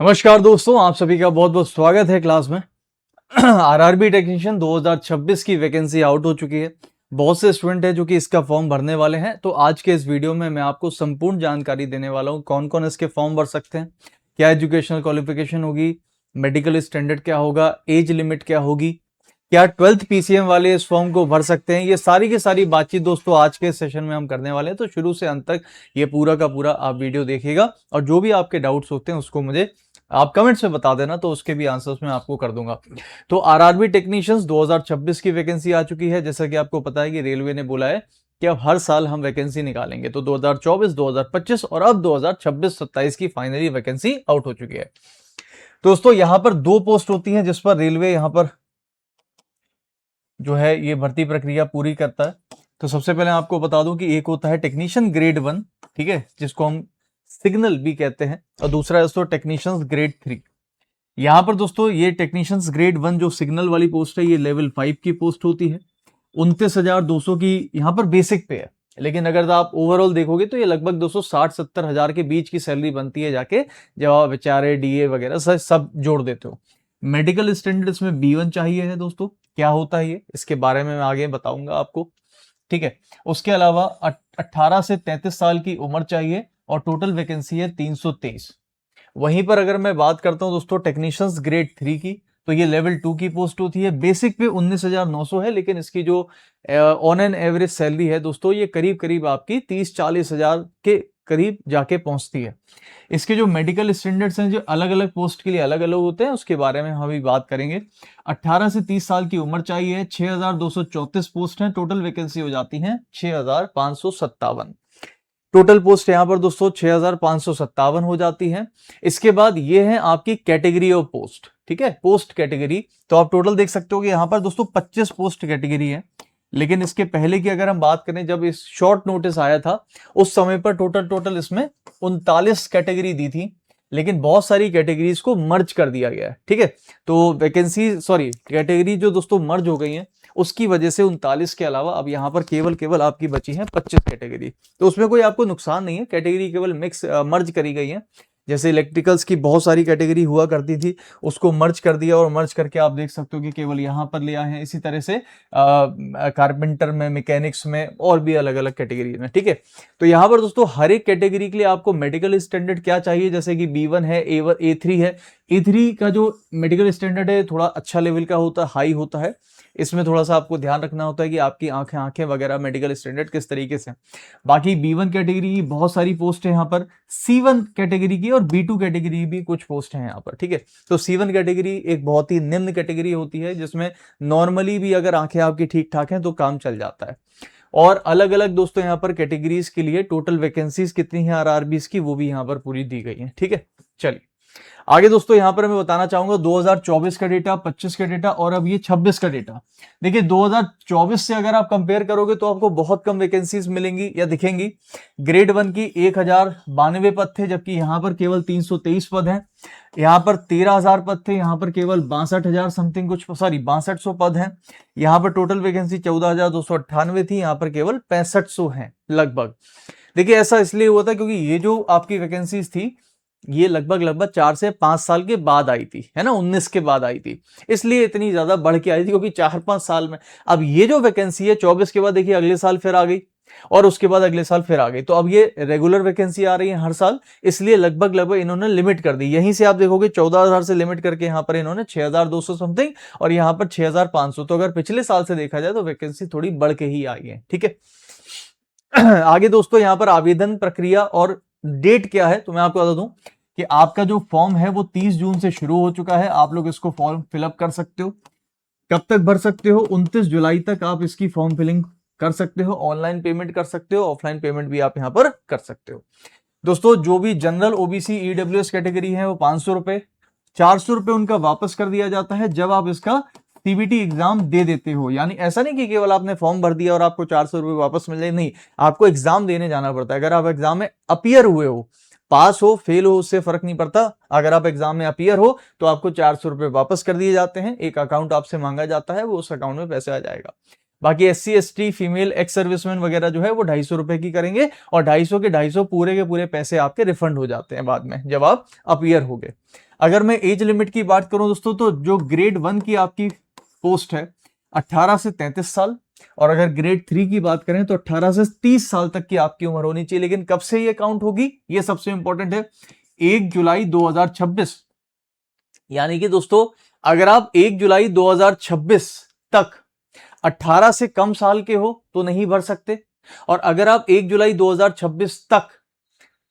नमस्कार दोस्तों, आप सभी का बहुत बहुत स्वागत है क्लास में। आरआरबी टेक्नीशियन 2026 की वैकेंसी आउट हो चुकी है। बहुत से स्टूडेंट हैं जो कि इसका फॉर्म भरने वाले हैं। तो आज के इस वीडियो में मैं आपको संपूर्ण जानकारी देने वाला हूं, कौन कौन इसके फॉर्म भर सकते हैं, क्या एजुकेशनल क्वालिफिकेशन होगी, मेडिकल स्टैंडर्ड क्या होगा, एज लिमिट क्या होगी, क्या 12th पीसीएम वाले इस फॉर्म को भर सकते हैं। ये सारी की सारी बातचीत दोस्तों आज के सेशन में हम करने वाले हैं। तो शुरू से अंत तक ये पूरा का पूरा आप वीडियो देखिएगा और जो भी आपके डाउट्स होते हैं उसको मुझे आप कमेंट्स में बता देना, तो उसके भी आंसर्स मैं आपको कर दूंगा। तो आरआरबी टेक्नीशियंस 2026 की वैकेंसी आ चुकी है। जैसा कि आपको पता है कि रेलवे ने बोला है कि अब हर साल हम वैकेंसी निकालेंगे। तो 2024, 2025 और अब 2026-27 की फाइनली वैकेंसी आउट हो चुकी है। दोस्तों यहाँ पर दो पोस्ट होती हैं जिस पर रेलवे यहाँ पर जो है ये भर्ती प्रक्रिया पूरी करता है। तो सबसे पहले आपको बता दूं कि एक होता है टेक्नीशियन ग्रेड 1, ठीक है, जिसको हम सिग्नल भी कहते हैं, और दूसरा है दोस्तों टेक्नीशियंस ग्रेड 3। यहां पर दोस्तों ये टेक्नीशियंस ग्रेड 1 जो सिग्नल वाली पोस्ट है, ये लेवल 5 की पोस्ट होती है। 29,200 की यहाँ पर बेसिक पे है, लेकिन अगर आप ओवरऑल देखोगे तो ये लगभग 260-70 हजार के बीच की सैलरी बनती है जाके, जब आप बेचारे डीए वगैरह सब जोड़ देते हो। मेडिकल स्टैंडर्ड इसमें B1 चाहिए है दोस्तों। क्या होता है ये, इसके बारे में मैं आगे बताऊंगा आपको, ठीक है। उसके अलावा 18 से 33 साल की उम्र चाहिए और टोटल वैकेंसी है 323। वहीं पर अगर मैं बात करता हूं दोस्तों टेक्नीशियंस ग्रेड 3 की, तो ये लेवल 2 की पोस्ट होती है। बेसिक पे 19,900 है, लेकिन इसकी जो ऑन एन एवरेज सैलरी है दोस्तों, ये करीब करीब आपकी 30-40 हजार के करीब जाके पहुंचती है। इसके जो मेडिकल स्टैंडर्ड्स हैं जो अलग अलग पोस्ट के लिए अलग अलग होते हैं, उसके बारे में हम अभी बात करेंगे। 18 से 30 साल की उम्र चाहिए। 6,234 पोस्ट हैं, टोटल वैकेंसी हो जाती है 6,557। टोटल पोस्ट यहां पर दोस्तों 6,557 हो जाती है। इसके बाद ये है आपकी कैटेगरी ऑफ पोस्ट, ठीक है, पोस्ट कैटेगरी। तो आप टोटल देख सकते हो कि यहां पर दोस्तों 25 पोस्ट कैटेगरी है। लेकिन इसके पहले की अगर हम बात करें, जब इस शॉर्ट नोटिस आया था उस समय पर टोटल इसमें 39 कैटेगरी दी थी, लेकिन बहुत सारी कैटेगरीज को मर्ज कर दिया गया है, ठीक है। तो वैकेंसी कैटेगरी जो दोस्तों मर्ज हो गई है, उसकी वजह से 39 के अलावा अब यहां पर केवल आपकी बची है 25 कैटेगरी। तो उसमें कोई आपको नुकसान नहीं है, कैटेगरी केवल मर्ज करी गई है। जैसे इलेक्ट्रिकल्स की बहुत सारी कैटेगरी हुआ करती थी, उसको मर्ज कर दिया, और मर्ज करके आप देख सकते हो कि केवल यहां पर लिया है। इसी तरह से कारपेंटर में, मैकेनिक्स में और भी अलग अलग कैटेगरी में, ठीक है। तो यहां पर दोस्तों हर एक कैटेगरी के लिए आपको मेडिकल स्टैंडर्ड क्या चाहिए, जैसे कि B1 है, A3 है। A3 का जो मेडिकल स्टैंडर्ड है थोड़ा अच्छा लेवल का होता है, हाई होता है। इसमें थोड़ा सा आपको ध्यान रखना होता है कि आपकी आंखें वगैरह मेडिकल स्टैंडर्ड किस तरीके से। बाकी B1 कैटेगरी की बहुत सारी पोस्ट है यहाँ पर, C1 कैटेगरी की और B2 कैटेगरी भी कुछ पोस्ट है यहाँ पर, ठीक है। तो C1 कैटेगरी एक बहुत ही निम्न कैटेगरी होती है, जिसमें नॉर्मली भी अगर आंखें आपकी ठीक ठाक हैं तो काम चल जाता है। और अलग अलग दोस्तों यहाँ पर कैटेगरीज के लिए टोटल वैकेंसीज कितनी है आरआरबीज की, वो भी यहाँ पर पूरी दी गई है, ठीक है। चलिए आगे दोस्तों यहां पर मैं बताना चाहूंगा 2024 का डेटा, 25 का डेटा और अब ये 26 का डेटा। देखिए 2024 से अगर आप कंपेयर करोगे तो आपको बहुत कम वैकेंसीज मिलेंगी या दिखेंगी। ग्रेड 1 की 1,092 पद थे, जबकि यहां पर केवल 323 पद हैं। यहाँ पर 13,000 पद थे, यहाँ पर केवल 62,000 समथिंग कुछ 6200 पद हैं। यहाँ पर टोटल वैकेंसी 14,298 थी, यहाँ पर केवल 6500 हैं लगभग। देखिए ऐसा इसलिए हुआ था क्योंकि ये जो आपकी वैकेंसीज थी ये लगभग 4 से 5 साल के बाद आई थी, है ना, 19 के बाद आई थी, इसलिए इतनी ज्यादा बढ़ के आई थी, क्योंकि 4-5 साल में। अब ये जो वैकेंसी है 24 के बाद देखिए अगले साल फिर आ गई, और उसके बाद अगले साल फिर आ गई। तो अब ये रेगुलर वैकेंसी आ रही है हर साल, इसलिए लगभग इन्होंने लिमिट कर दी। यहीं से आप देखोगे 14,000 से लिमिट करके यहाँ पर इन्होंने 6,200 समथिंग और यहाँ पर 6,500। तो अगर पिछले साल से देखा जाए तो वैकेंसी थोड़ी बढ़ के ही आई है, ठीक है। आगे दोस्तों यहाँ पर आवेदन प्रक्रिया और डेट क्या है, तो मैं आपको बता दूं कि आपका जो फॉर्म है वो 30 जून से शुरू हो चुका है। आप लोग इसको फॉर्म फिलअप कर सकते हो। कब तक भर सकते हो, 29 जुलाई तक आप इसकी फॉर्म फिलिंग कर सकते हो। ऑनलाइन पेमेंट कर सकते हो, ऑफलाइन पेमेंट भी आप यहां पर कर सकते हो। दोस्तों जो भी जनरल, ओबीसी, ईडब्ल्यूएस कैटेगरी है वो 500 रुपए, 400 रुपए उनका वापस कर दिया जाता है जब आप इसका सीबीटी एग्जाम दे देते हो। यानी ऐसा नहीं कि केवल आपने फॉर्म भर दिया और आपको 400 रुपए वापस मिल जाए, नहीं, आपको एग्जाम देने जाना पड़ता है। अगर आप एग्जाम में अपीयर हुए हो, पास हो फेल हो उससे फर्क नहीं पड़ता, अगर आप एग्जाम में अपीयर हो तो आपको 400 रुपए वापस कर दिए जाते हैं। एक अकाउंट आपसे मांगा जाता है, वो उस अकाउंट में पैसे आ जाएगा। बाकी SC ST female ex serviceman वगैरह जो है वो 250 रुपए की करेंगे, और 250 के 250 पूरे के पूरे पैसे आपके रिफंड हो जाते हैं बाद में जब आप अपीयर हो गए। अगर मैं एज लिमिट की बात करूं दोस्तों, तो जो ग्रेड 1 की आपकी पोस्ट है 18 से 33 साल, और अगर ग्रेड 3 की बात करें तो 18 से 30 साल तक की आपकी उम्र होनी चाहिए। लेकिन कब से ये काउंट होगी, ये सबसे इंपॉर्टेंट है, 1 जुलाई 2026। यानी कि दोस्तों अगर आप 1 जुलाई 2026 तक 18 से कम साल के हो तो नहीं भर सकते, और अगर आप 1 जुलाई 2026 तक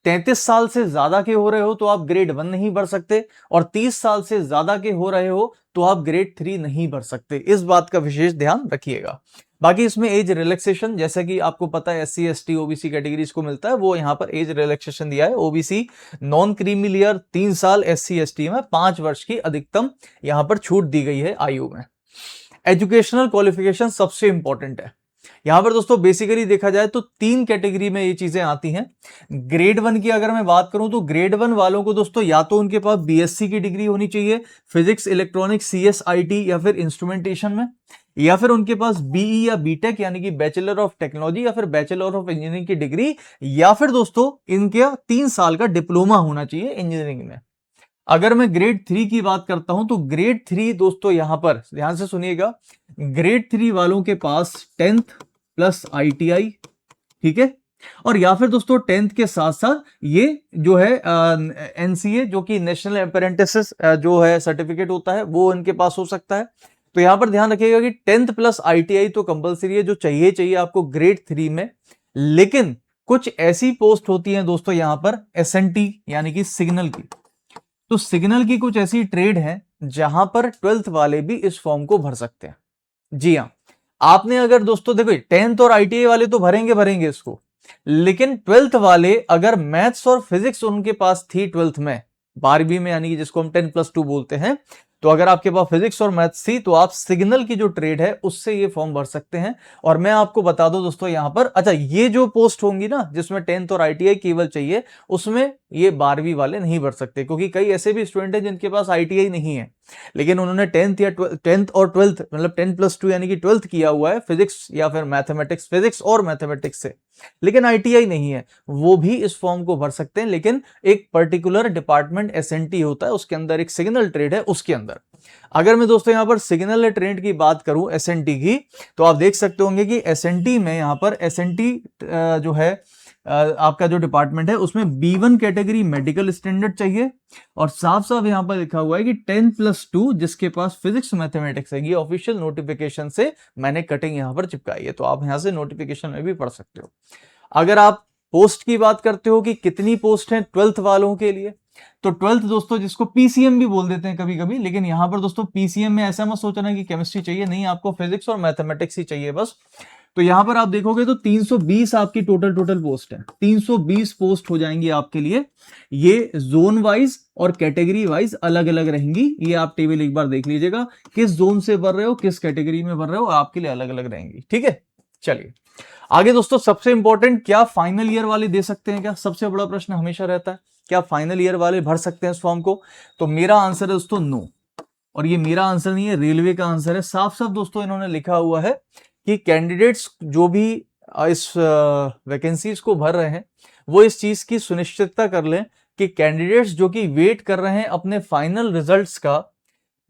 33 साल से ज्यादा के हो रहे हो तो आप ग्रेड 1 नहीं भर सकते, और 30 साल से ज्यादा के हो रहे हो तो आप ग्रेड 3 नहीं भर सकते। इस बात का विशेष ध्यान रखिएगा। बाकी इसमें एज रिलैक्सेशन, जैसा कि आपको पता है SC ST OBC कैटेगरीज को मिलता है, वो यहां पर एज रिलैक्सेशन दिया है। OBC नॉन क्रीमी लेयर 3 साल, SC ST में 5 वर्ष की अधिकतम यहां पर छूट दी गई है आयु में। एजुकेशनल क्वालिफिकेशन सबसे इंपॉर्टेंट है यहां पर दोस्तों। बेसिकली देखा जाए तो 3 कैटेगरी में ये चीजें आती हैं। ग्रेड 1 की अगर मैं बात करूं तो ग्रेड 1 वालों को दोस्तों या तो उनके पास BSc की डिग्री होनी चाहिए, फिजिक्स, इलेक्ट्रॉनिक्स, CS IT या फिर इंस्ट्रूमेंटेशन में, या फिर उनके पास BE या BTech यानी कि बैचलर ऑफ टेक्नोलॉजी या फिर बैचलर ऑफ इंजीनियरिंग की डिग्री, या फिर दोस्तों इनके 3 साल का डिप्लोमा होना चाहिए इंजीनियरिंग में। अगर मैं ग्रेड 3 की बात करता हूं तो ग्रेड 3 दोस्तों यहां पर ध्यान से सुनिएगा, ग्रेड 3 वालों के पास 10th प्लस ITI, ठीक है, और या फिर दोस्तों 10th के साथ साथ ये जो है NCA जो कि नेशनल अप्रेंटिस जो है सर्टिफिकेट होता है वो इनके पास हो सकता है। तो यहां पर ध्यान रखिएगा कि 10th प्लस ITI तो कंपलसरी है, जो चाहिए आपको ग्रेड 3 में। लेकिन कुछ ऐसी पोस्ट होती है दोस्तों यहां पर SNT यानी कि सिग्नल की, तो सिग्नल की कुछ ऐसी ट्रेड है जहां पर 12th वाले भी इस फॉर्म को भर सकते हैं। जी हाँ, आपने अगर दोस्तों देखो 10th और ITI वाले तो भरेंगे इसको, लेकिन 12th वाले अगर मैथ्स और फिजिक्स उनके पास थी 12th में, 12वीं में, यानी कि जिसको हम 10+2 बोलते हैं, तो अगर आपके पास फिजिक्स और मैथ्स थी तो आप सिग्नल की जो ट्रेड है उससे ये फॉर्म भर सकते हैं। और मैं आपको बता दूं दोस्तों यहां पर, अच्छा ये जो पोस्ट होंगी ना जिसमें 10th और ITI केवल चाहिए, उसमें ये 12वीं वाले नहीं भर सकते, क्योंकि कई ऐसे भी स्टूडेंट हैं जिनके पास ITI नहीं है लेकिन उन्होंने 10th और 12th मतलब 10+2 यानी कि 12th किया हुआ है फिजिक्स या फिर मैथमेटिक्स, फिजिक्स और मैथमेटिक्स से, लेकिन ITI नहीं है, वो भी इस फॉर्म को भर सकते हैं। लेकिन एक पर्टिकुलर डिपार्टमेंट SNT होता है, उसके अंदर एक सिग्नल ट्रेड है, उसके अंदर। अगर मैं दोस्तों यहां पर सिग्नल ट्रेड की बात करूं SNT की, तो आप देख सकते होंगे कि SNT में यहां पर SNT जो है आपका जो डिपार्टमेंट है उसमें B1 कैटेगरी मेडिकल स्टैंडर्ड चाहिए, और साफ साफ यहां पर लिखा हुआ है कि 10+2 जिसके पास फिजिक्स मैथमेटिक्स है। ये ऑफिशियल नोटिफिकेशन से मैंने कटिंग यहां पर चिपकाई है, तो आप यहां से नोटिफिकेशन में भी पढ़ सकते हो। अगर आप पोस्ट की बात करते हो कि कितनी पोस्ट है 12th वालों के लिए, तो 12th दोस्तों जिसको PCM भी बोल देते हैं कभी कभी, लेकिन यहां पर दोस्तों PCM में ऐसा मत सोचना कि केमिस्ट्री चाहिए, नहीं, आपको फिजिक्स और मैथमेटिक्स ही चाहिए बस। तो यहां पर आप देखोगे तो 320 आपकी टोटल पोस्ट है, 320 पोस्ट हो जाएंगी आपके लिए। ये जोन वाइज और कैटेगरी वाइज अलग अलग रहेंगी, ये आप टेबल एक बार देख लीजिएगा, किस जोन से भर रहे हो, किस कैटेगरी में भर रहे हो, आपके लिए अलग अलग रहेंगी, ठीक है। चलिए आगे दोस्तों, सबसे इंपॉर्टेंट, क्या फाइनल ईयर वाले दे सकते हैं क्या, सबसे बड़ा प्रश्न हमेशा रहता है, क्या फाइनल ईयर वाले भर सकते हैं इस फॉर्म को? तो मेरा आंसर है दोस्तों नो, और ये मेरा आंसर नहीं है, रेलवे का आंसर है। साफ साफ दोस्तों इन्होंने लिखा हुआ है कि कैंडिडेट्स जो भी इस वैकेंसीज को भर रहे हैं वो इस चीज की सुनिश्चितता कर लें कि कैंडिडेट्स जो कि वेट कर रहे हैं अपने फाइनल रिजल्ट्स का,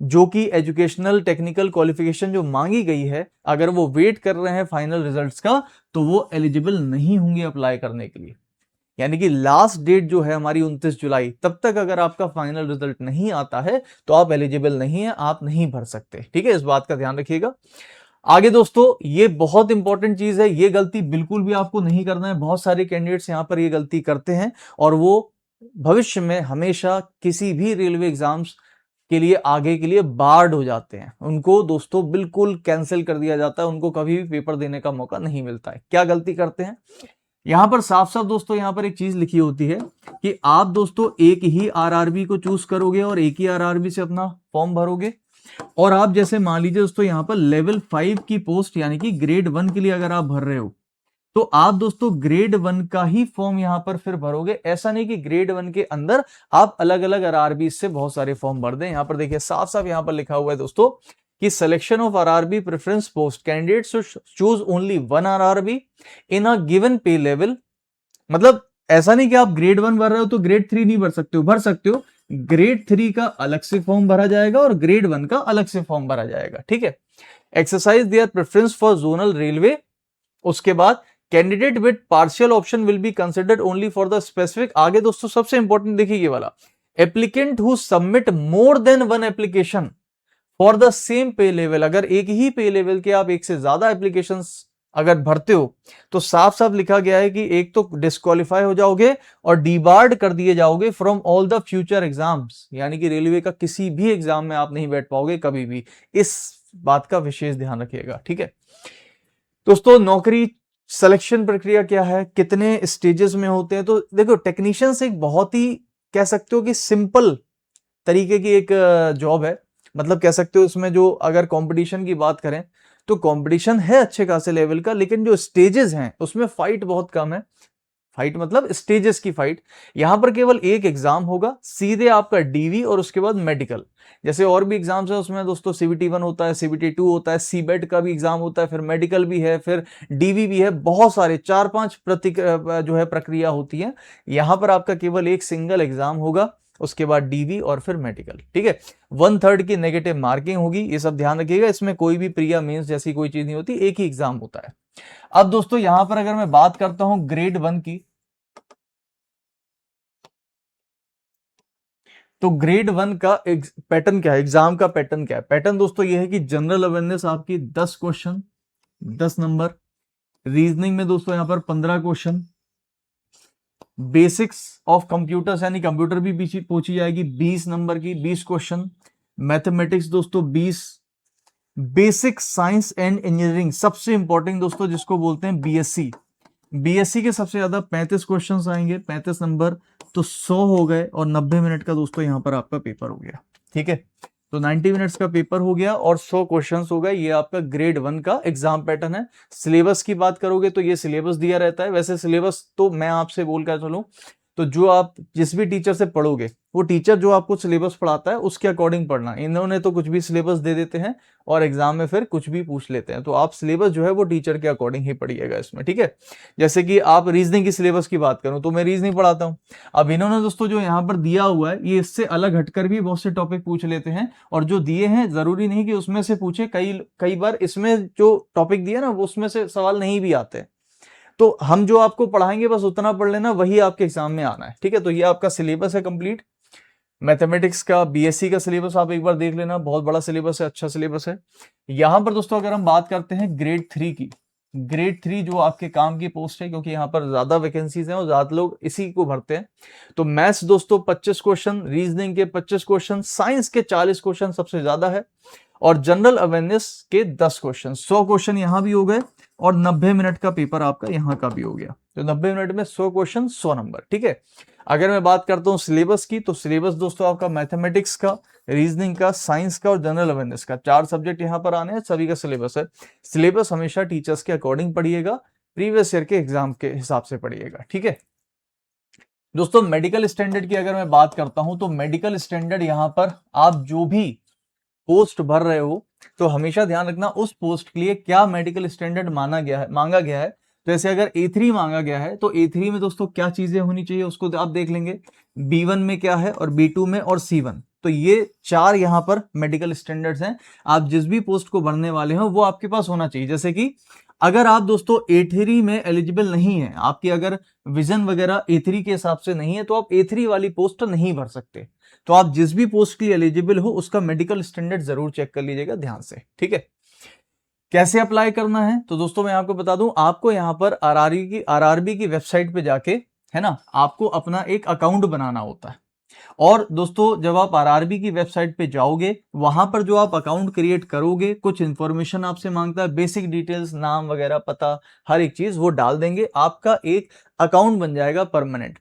जो कि एजुकेशनल टेक्निकल क्वालिफिकेशन जो मांगी गई है, अगर वो वेट कर रहे हैं फाइनल रिजल्ट्स का तो वो एलिजिबल नहीं होंगे अप्लाई करने के लिए। यानी कि लास्ट डेट जो है हमारी 29 जुलाई, तब तक अगर आपका फाइनल रिजल्ट नहीं आता है तो आप एलिजिबल नहीं है, आप नहीं भर सकते, ठीक है, इस बात का ध्यान रखिएगा। आगे दोस्तों, ये बहुत इंपॉर्टेंट चीज है, ये गलती बिल्कुल भी आपको नहीं करना है। बहुत सारे कैंडिडेट्स यहां पर ये गलती करते हैं और वो भविष्य में हमेशा किसी भी रेलवे एग्जाम्स के लिए आगे के लिए बार्ड हो जाते हैं, उनको दोस्तों बिल्कुल कैंसिल कर दिया जाता है, उनको कभी भी पेपर देने का मौका नहीं मिलता है। क्या गलती करते हैं, यहां पर साफ साफ दोस्तों यहां पर एक चीज लिखी होती है कि आप दोस्तों एक ही RRB को चूज करोगे और एक ही RRB से अपना फॉर्म भरोगे, और आप जैसे मान लीजिए दोस्तों यहां पर लेवल 5 की पोस्ट यानी कि ग्रेड 1 के लिए अगर आप भर रहे हो तो आप दोस्तों ग्रेड 1 का ही फॉर्म यहां पर फिर भरोगे। ऐसा नहीं कि ग्रेड 1 के अंदर आप अलग अलग RRB से बहुत सारे फॉर्म भर दें। यहां पर देखिए साफ साफ यहां पर लिखा हुआ है दोस्तों कि selection of RRB preference post candidates choose only one RRB in a given पे लेवल, मतलब ऐसा नहीं कि आप ग्रेड 1 भर रहे हो तो ग्रेड 3 नहीं भर सकते हो, भर सकते हो। ग्रेड 3 का अलग से फॉर्म भरा जाएगा और ग्रेड 1 का अलग से फॉर्म भरा जाएगा, ठीक है। Exercise their preference for zonal railway. उसके बाद candidate with partial option will be considered only for the specific. आगे दोस्तों सबसे इंपॉर्टेंट देखिए ये वाला, applicant who submit more than one application for the same pay level. अगर एक ही पे लेवल के आप एक से ज्यादा एप्लीकेशंस अगर भरते हो तो साफ साफ लिखा गया है कि एक तो डिस्क्वालीफाई हो जाओगे और डिबार्ड कर दिए जाओगे from all the future exams, यानी कि रेलवे का किसी भी एग्जाम में आप नहीं बैठ पाओगे कभी भी। इस बात का विशेष ध्यान रखिएगा, ठीक है दोस्तों। नौकरी सिलेक्शन प्रक्रिया क्या है, कितने स्टेजेस में होते हैं, तो देखो टेक्नीशियंस एक बहुत ही कह सकते हो कि सिंपल तरीके की एक जॉब है। मतलब कह सकते हो इसमें जो अगर कंपटीशन की बात करें तो कंपटीशन है अच्छे खासे लेवल का, लेकिन जो स्टेजेस हैं उसमें फाइट बहुत कम है। फाइट मतलब स्टेजेस की फाइट। यहां पर केवल एक एग्जाम होगा, सीधे आपका डीवी और उसके बाद मेडिकल। जैसे और भी एग्जाम्स है उसमें दोस्तों सीबीटी 1 होता है, सीबीटी 2 होता है, सीबेट का भी एग्जाम होता है, फिर मेडिकल भी है, फिर डीवी भी है, बहुत सारे 4-5 जो है प्रक्रिया होती है। यहां पर आपका केवल एक सिंगल एग्जाम होगा, उसके बाद डीवी और फिर मेडिकल, ठीक है। 1/3 की नेगेटिव मार्किंग होगी, ये सब ध्यान रखिएगा। इसमें कोई भी प्रिया मेंस जैसी कोई चीज नहीं होती, एक ही एग्जाम होता है। अब दोस्तों यहां पर अगर मैं बात करता हूं ग्रेड 1 की, तो ग्रेड 1 का पैटर्न क्या है, एग्जाम का पैटर्न क्या है। पैटर्न दोस्तों ये है कि जनरल अवेयरनेस आपकी 10 क्वेश्चन 10 नंबर, रीजनिंग में दोस्तों यहां पर 15 क्वेश्चन, बेसिक्स ऑफ कंप्यूटर्स यानी कंप्यूटर भी पूछी जाएगी 20 नंबर की 20 क्वेश्चन, मैथमेटिक्स दोस्तों 20, बेसिक साइंस एंड इंजीनियरिंग सबसे इंपॉर्टेंट दोस्तों जिसको बोलते हैं बीएससी, बीएससी के सबसे ज्यादा 35 क्वेश्चंस आएंगे 35 नंबर, तो 100 हो गए और 90 मिनट का दोस्तों यहां पर आपका पेपर हो गया, ठीक है। तो 90 मिनट्स का पेपर हो गया और 100 क्वेश्चंस हो गए। ये आपका ग्रेड 1 का एग्जाम पैटर्न है। सिलेबस की बात करोगे तो ये सिलेबस दिया रहता है। वैसे सिलेबस तो मैं आपसे बोलकर चलूं तो जो आप जिस भी टीचर से पढ़ोगे वो टीचर जो आपको सिलेबस पढ़ाता है उसके अकॉर्डिंग पढ़ना। इन्होंने तो कुछ भी सिलेबस दे देते हैं और एग्जाम में फिर कुछ भी पूछ लेते हैं, तो आप सिलेबस जो है वो टीचर के अकॉर्डिंग ही पढ़िएगा इसमें, ठीक है। जैसे कि आप रीजनिंग की सिलेबस की बात करूं तो मैं रीजनिंग पढ़ाता हूं। अब इन्होंने दोस्तों जो यहाँ पर दिया हुआ है ये इससे अलग हटकर भी बहुत से टॉपिक पूछ लेते हैं, और जो दिए हैं जरूरी नहीं कि उसमें से पूछे, कई बार इसमें जो टॉपिक दिया ना वो उसमें से सवाल नहीं भी आते। तो हम जो आपको पढ़ाएंगे बस उतना पढ़ लेना, वही आपके एग्जाम में आना है, ठीक है। तो ये आपका सिलेबस है कंप्लीट। मैथमेटिक्स का बीएससी का सिलेबस आप एक बार देख लेना, बहुत बड़ा सिलेबस है, अच्छा सिलेबस है। यहां पर दोस्तों अगर हम बात करते हैं ग्रेड 3 की, ग्रेड 3 जो आपके काम की पोस्ट है, क्योंकि यहां पर ज्यादा वैकेंसीज हैं और ज्यादा लोग इसी को भरते हैं। तो मैथ्स दोस्तों 25 क्वेश्चन, रीजनिंग के 25 क्वेश्चन, साइंस के 40 क्वेश्चन सबसे ज्यादा है, और जनरल अवेयरनेस के 10 क्वेश्चन। 100 क्वेश्चन यहां भी हो गए और 90 मिनट का पेपर आपका यहां का भी हो गया। तो 90 मिनट में 100 क्वेश्चन 100 नंबर, ठीक है। अगर मैं बात करता हूं सिलेबस की, तो सिलेबस दोस्तों आपका मैथमेटिक्स का, रीजनिंग का, साइंस का और जनरल अवेयरनेस का 4 सब्जेक्ट यहां पर आने हैं, सभी का सिलेबस है। सिलेबस हमेशा टीचर्स के अकॉर्डिंग पढ़िएगा, प्रीवियस ईयर के एग्जाम के हिसाब से पढ़िएगा, ठीक है दोस्तों। मेडिकल स्टैंडर्ड की अगर मैं बात करता हूं तो मेडिकल स्टैंडर्ड यहां पर आप जो भी पोस्ट भर रहे हो तो हमेशा ध्यान रखना उस पोस्ट के लिए क्या मेडिकल स्टैंडर्ड मांगा गया है। तो जैसे अगर A3 मांगा गया है तो A3 में दोस्तों क्या चीजें होनी चाहिए उसको आप देख लेंगे, B1 में क्या है और B2 में और C1। तो ये 4 यहां पर मेडिकल स्टैंडर्ड्स हैं। आप जिस भी पोस्ट को भरने वाले हो वो आपके पास होना चाहिए। जैसे कि अगर आप दोस्तों A3 में एलिजिबल नहीं है, आपकी अगर विजन वगैरह A3 के हिसाब से नहीं है, तो आप A3 वाली पोस्ट नहीं भर सकते। तो आप जिस भी पोस्ट के लिए एलिजिबल हो उसका मेडिकल स्टैंडर्ड जरूर चेक कर लीजिएगा ध्यान से, ठीक है। कैसे अप्लाई करना है तो दोस्तों मैं आपको बता दूं, आपको यहां पर आरआरबी की वेबसाइट पे जाके, है ना, आपको अपना एक अकाउंट बनाना होता है। और दोस्तों जब आप आरआरबी की वेबसाइट पे जाओगे वहां पर जो आप अकाउंट क्रिएट करोगे कुछ इंफॉर्मेशन आपसे मांगता है, बेसिक डिटेल्स, नाम वगैरह, पता, हर एक चीज वो डाल देंगे, आपका एक अकाउंट बन जाएगा परमानेंट।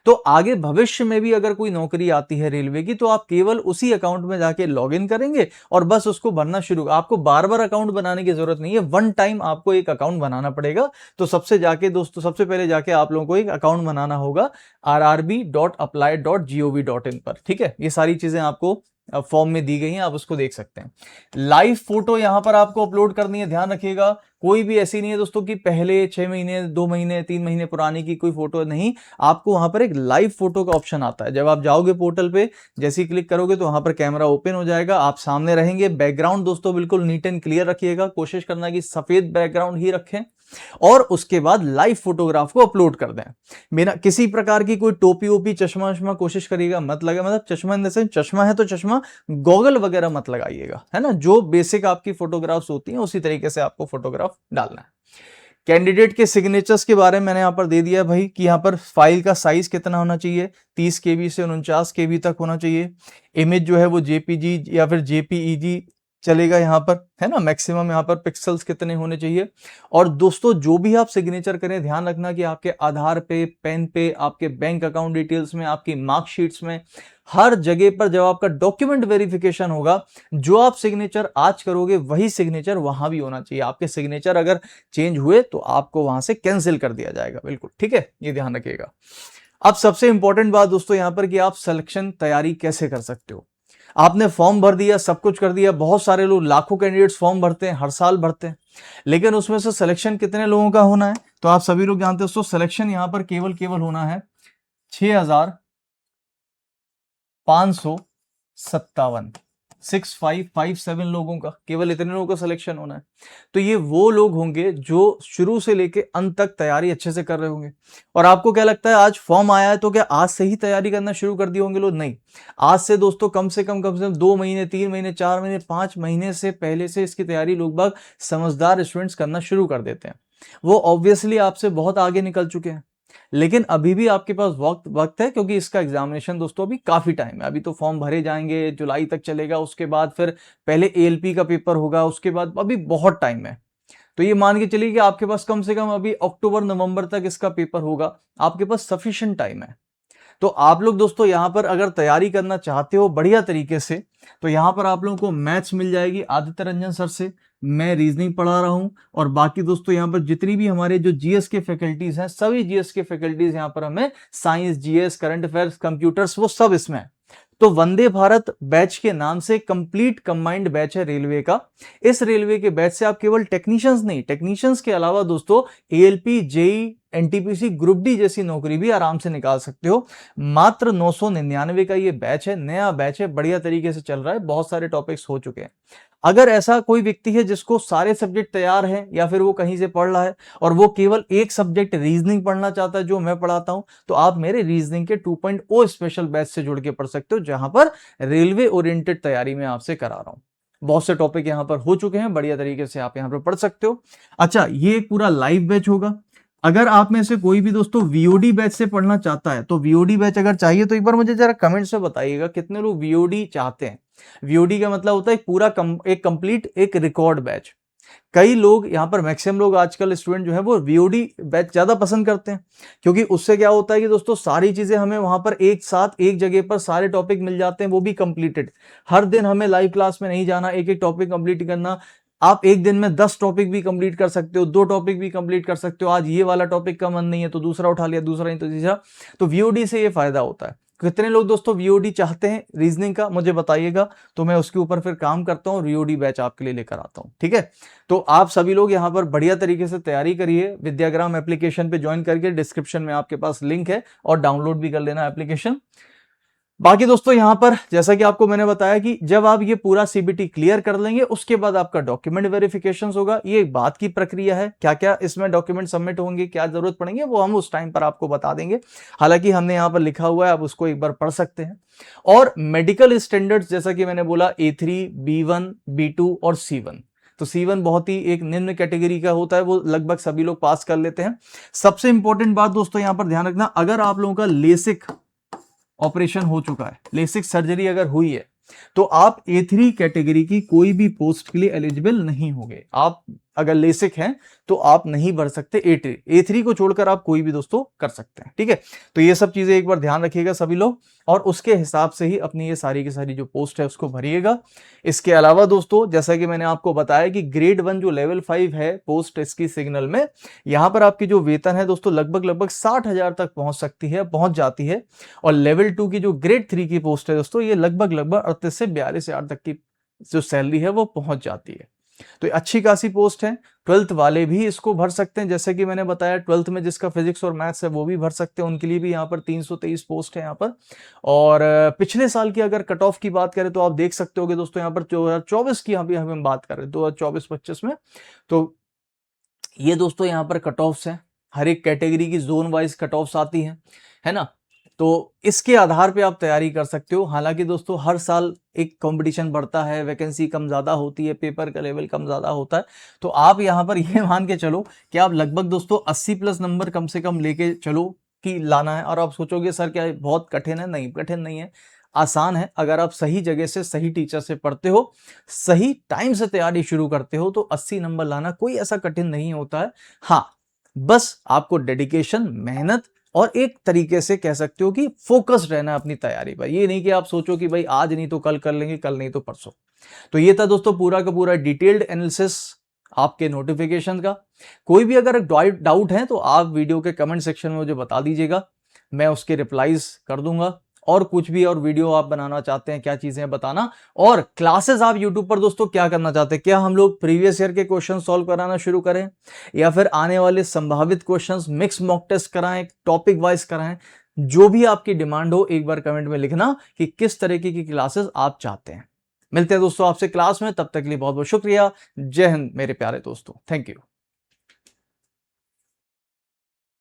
तो आगे भविष्य में भी अगर कोई नौकरी आती है रेलवे की तो आप केवल उसी अकाउंट में जाके लॉगिन करेंगे और बस उसको भरना शुरू। आपको बार बार अकाउंट बनाने की जरूरत नहीं है, वन टाइम आपको एक अकाउंट बनाना पड़ेगा। तो सबसे पहले जाके आप लोगों को एक अकाउंट बनाना होगा rrb.apply.gov.in पर, ठीक है। ये सारी चीजें आपको फॉर्म में दी गई हैं, आप उसको देख सकते हैं। लाइव फोटो यहां पर आपको अपलोड करनी है, ध्यान रखिएगा। कोई भी ऐसी नहीं है दोस्तों कि पहले 6 महीने 2 महीने 3 महीने पुरानी की कोई फोटो नहीं, आपको वहां पर एक लाइव फोटो का ऑप्शन आता है। जब आप जाओगे पोर्टल पे, जैसे ही क्लिक करोगे तो वहां पर कैमरा ओपन हो जाएगा, आप सामने रहेंगे। बैकग्राउंड दोस्तों बिल्कुल नीट एंड क्लियर रखिएगा, कोशिश करना कि सफेद बैकग्राउंड ही रखें, और उसके बाद लाइव फोटोग्राफ को अपलोड कर दें। बिना किसी प्रकार की कोई टोपी ओपी चश्मा वश्मा कोशिश करिएगा मत लगे, मतलब चश्मा इन द सेंस चश्मा है तो चश्मा, गॉगल वगैरह मत लगाइएगा, है ना। जो बेसिक आपकी फोटोग्राफ्स होती हैं उसी तरीके से आपको फोटोग्राफ डालना है। कैंडिडेट के सिग्नेचर्स के बारे में मैंने यहां पर दे दिया भाई कि यहां पर फाइल का साइज कितना होना चाहिए, 30 KB से 49 KB तक होना चाहिए। इमेज जो है वो जेपीजी या फिर जेपीईजी चलेगा यहाँ पर, है ना। मैक्सिमम यहाँ पर पिक्सल्स कितने होने चाहिए। और दोस्तों जो भी आप सिग्नेचर करें, ध्यान रखना कि आपके आधार पे, पेन पे, आपके बैंक अकाउंट डिटेल्स में, आपकी मार्कशीट्स में, हर जगह पर जब आपका डॉक्यूमेंट वेरिफिकेशन होगा, जो आप सिग्नेचर आज करोगे वही सिग्नेचर वहां भी होना चाहिए। आपके सिग्नेचर अगर चेंज हुए तो आपको वहां से कैंसिल कर दिया जाएगा, बिल्कुल ठीक है, ये ध्यान रखिएगा। अब सबसे इंपॉर्टेंट बात दोस्तों यहां पर कि आप सिलेक्शन तैयारी कैसे कर सकते हो। आपने फॉर्म भर दिया, सब कुछ कर दिया, बहुत सारे लोग, लाखों कैंडिडेट्स फॉर्म भरते हैं, हर साल भरते हैं, लेकिन उसमें से सिलेक्शन कितने लोगों का होना है, तो आप सभी लोग जानते हो दोस्तों, सिलेक्शन यहां पर केवल होना है 6557, 6557 लोगों का, केवल इतने लोगों का सिलेक्शन होना है। तो ये वो लोग होंगे जो शुरू से लेके अंत तक तैयारी अच्छे से कर रहे होंगे। और आपको क्या लगता है, आज फॉर्म आया है तो क्या आज से ही तैयारी करना शुरू कर दिए होंगे लोग? नहीं, आज से दोस्तों कम से कम 2 महीने, 3 महीने, 4 महीने, 5 महीने से पहले से इसकी तैयारी लोग बाग समझदार स्टूडेंट्स करना शुरू कर देते हैं। वो ऑब्वियसली आपसे बहुत आगे निकल चुके हैं, लेकिन अभी भी आपके पास वक्त है, क्योंकि इसका एग्जामिनेशन दोस्तों अभी काफी टाइम है। अभी तो फॉर्म भरे जाएंगे, जुलाई तक चलेगा, उसके बाद फिर पहले ALP का पेपर होगा, उसके बाद अभी बहुत टाइम है। तो ये मान के चलिए कि आपके पास कम से कम अभी अक्टूबर नवंबर तक इसका पेपर होगा, आपके पास सफिशिएंट टाइम है। तो आप लोग दोस्तों यहां पर अगर तैयारी करना चाहते हो बढ़िया तरीके से, तो यहां पर आप लोगों को मैथ्स मिल जाएगी आदित्य रंजन सर से, मैं रीजनिंग पढ़ा रहा हूं, और बाकी दोस्तों यहां पर जितनी भी हमारे जो जीएस के फैकल्टीज हैं, सभी जीएस के फैकल्टीज यहां पर हमें science, GS, current affairs, computers, वो सब इसमें है। तो वंदे भारत बैच के नाम से कंप्लीट कंबाइंड बैच है रेलवे का। इस रेलवे के बैच से आप केवल टेक्नीशियंस नहीं, टेक्नीशियंस के अलावा दोस्तों ALP, JE, NTPC, group D जैसी नौकरी भी आराम से निकाल सकते हो। मात्र 999 का ये बैच है, नया बैच है, बढ़िया तरीके से चल रहा है, बहुत सारे टॉपिक्स हो चुके हैं। अगर ऐसा कोई व्यक्ति है जिसको सारे सब्जेक्ट तैयार हैं, या फिर वो कहीं से पढ़ रहा है और वो केवल एक सब्जेक्ट रीजनिंग पढ़ना चाहता है जो मैं पढ़ाता हूं, तो आप मेरे रीजनिंग के 2.0 स्पेशल बैच से जुड़ के पढ़ सकते हो, जहां पर रेलवे ओरिएंटेड तैयारी में आपसे करा रहा हूं। बहुत से टॉपिक यहां पर हो चुके हैं, बढ़िया तरीके से आप यहां पर पढ़ सकते हो। अच्छा, ये एक पूरा लाइव बैच होगा। अगर आप में से कोई भी दोस्तों VOD बैच से पढ़ना चाहता है, तो VOD बैच अगर चाहिए तो एक बार मुझे जरा कमेंट्स में बताइएगा कितने लोग VOD चाहते हैं। VOD का मतलब होता है पूरा एक कंप्लीट एक रिकॉर्ड बैच। कई लोग यहां पर, मैक्सिमम लोग आजकल स्टूडेंट जो है वो VOD बैच ज्यादा पसंद करते हैं, क्योंकि उससे क्या होता है कि दोस्तों सारी चीजें हमें वहां पर एक साथ एक जगह पर सारे टॉपिक मिल जाते हैं, वो भी कंप्लीटेड। हर दिन हमें लाइव क्लास में नहीं जाना, एक एक टॉपिक कंप्लीट करना। आप एक दिन में 10 टॉपिक भी कंप्लीट कर सकते हो, 2 टॉपिक भी कंप्लीट कर सकते हो। आज ये वाला टॉपिक का मन नहीं है तो दूसरा उठा लिया, दूसरा नहीं तो तीसरा। तो VOD से ये फायदा होता है। कितने लोग दोस्तों VOD चाहते हैं रीजनिंग का, मुझे बताइएगा, तो मैं उसके ऊपर फिर काम करता हूं, VOD बैच आपके लिए लेकर आता हूं, ठीक है। तो आप सभी लोग यहां पर बढ़िया तरीके से तैयारी करिए। विद्याग्राम एप्लीकेशन पे ज्वाइन करके डिस्क्रिप्शन में आपके पास लिंक है, और डाउनलोड भी कर लेना एप्लीकेशन। बाकी दोस्तों यहां पर जैसा कि आपको मैंने बताया कि जब आप ये पूरा CBT क्लियर कर लेंगे, उसके बाद आपका डॉक्यूमेंट वेरिफिकेशन होगा। ये एक बात की प्रक्रिया है, क्या क्या इसमें डॉक्यूमेंट सबमिट होंगे, क्या जरूरत पड़ेंगे, वो हम उस टाइम पर आपको बता देंगे। हालांकि हमने यहां पर लिखा हुआ है, आप उसको एक बार पढ़ सकते हैं। और मेडिकल स्टैंडर्ड्स जैसा कि मैंने बोला A3, B1, B2 और C1। तो C1 बहुत ही एक निम्न कैटेगरी का होता है, वो लगभग सभी लोग पास कर लेते हैं। सबसे इंपॉर्टेंट बात दोस्तों यहां पर ध्यान रखना, अगर आप लोगों का लेसिक ऑपरेशन हो चुका है, लेसिक सर्जरी अगर हुई है, तो आप A3 कैटेगरी की कोई भी पोस्ट के लिए एलिजिबल नहीं होंगे। आप अगर लेसिक है तो आप नहीं भर सकते A3 को छोड़कर आप कोई भी दोस्तों कर सकते हैं, ठीक है। तो ये सब चीजें एक बार ध्यान रखिएगा सभी लोग, और उसके हिसाब से ही अपनी ये सारी की सारी जो पोस्ट है उसको भरिएगा। इसके अलावा दोस्तों जैसा कि मैंने आपको बताया कि ग्रेड 1 जो लेवल 5 है पोस्ट इसकी सिग्नल में, यहां पर आपकी जो वेतन है दोस्तों लगभग 60,000 तक पहुंच जाती है। और लेवल 2 की जो ग्रेड 3 की पोस्ट है दोस्तों, ये लगभग 38 से 42,000 तक की जो सैलरी है वो पहुंच जाती है। तो अच्छी खासी पोस्ट है। 12th वाले भी इसको भर सकते हैं, जैसे कि मैंने बताया 12th में जिसका फिजिक्स और मैथ्स है वो भी भर सकते हैं, उनके लिए भी यहाँ पर 323 पोस्ट है यहाँ पर। और पिछले साल की अगर कट ऑफ की बात करें तो आप देख सकते होगे दोस्तों यहाँ पर 2024 की यहाँ भी हम बात कर रहे हैं 2024-25 में। तो ये दोस्तों यहाँ पर कट ऑफ्स हैं, हर एक कैटेगरी की जोन वाइज कट ऑफ्स आती हैं, है ना। तो इसके आधार पे आप तैयारी कर सकते हो। हालांकि दोस्तों हर साल एक कंपटीशन बढ़ता है, वैकेंसी कम ज़्यादा होती है, पेपर का लेवल कम ज़्यादा होता है। तो आप यहाँ पर ये मान के चलो कि आप लगभग दोस्तों 80 प्लस नंबर कम से कम लेके चलो कि लाना है। और आप सोचोगे सर क्या बहुत कठिन है? नहीं, कठिन नहीं है, आसान है। अगर आप सही जगह से सही टीचर से पढ़ते हो, सही टाइम से तैयारी शुरू करते हो, तो 80 नंबर लाना कोई ऐसा कठिन नहीं होता है। हाँ, बस आपको डेडिकेशन, मेहनत और एक तरीके से कह सकते हो कि फोकस रहना अपनी तैयारी पर। ये नहीं कि आप सोचो कि भाई आज नहीं तो कल कर लेंगे, कल नहीं तो परसों। तो ये था दोस्तों पूरा का पूरा डिटेल्ड एनालिसिस आपके नोटिफिकेशन का। कोई भी अगर डाउट है तो आप वीडियो के कमेंट सेक्शन में मुझे बता दीजिएगा, मैं उसके रिप्लाईज कर दूंगा। और कुछ भी और वीडियो आप बनाना चाहते हैं, क्या चीजें बताना, और क्लासेस आप यूट्यूब पर दोस्तों क्या करना चाहते हैं, क्या हम लोग प्रीवियस ईयर के क्वेश्चन सॉल्व कराना शुरू करें, या फिर आने वाले संभावित क्वेश्चंस मिक्स मॉक टेस्ट कराएं, टॉपिक वाइज कराएं, जो भी आपकी डिमांड हो एक बार कमेंट में लिखना कि किस तरीके की क्लासेस आप चाहते हैं। मिलते हैं दोस्तों आपसे क्लास में, तब तक के लिए बहुत बहुत शुक्रिया। जय हिंद मेरे प्यारे दोस्तों, थैंक यू।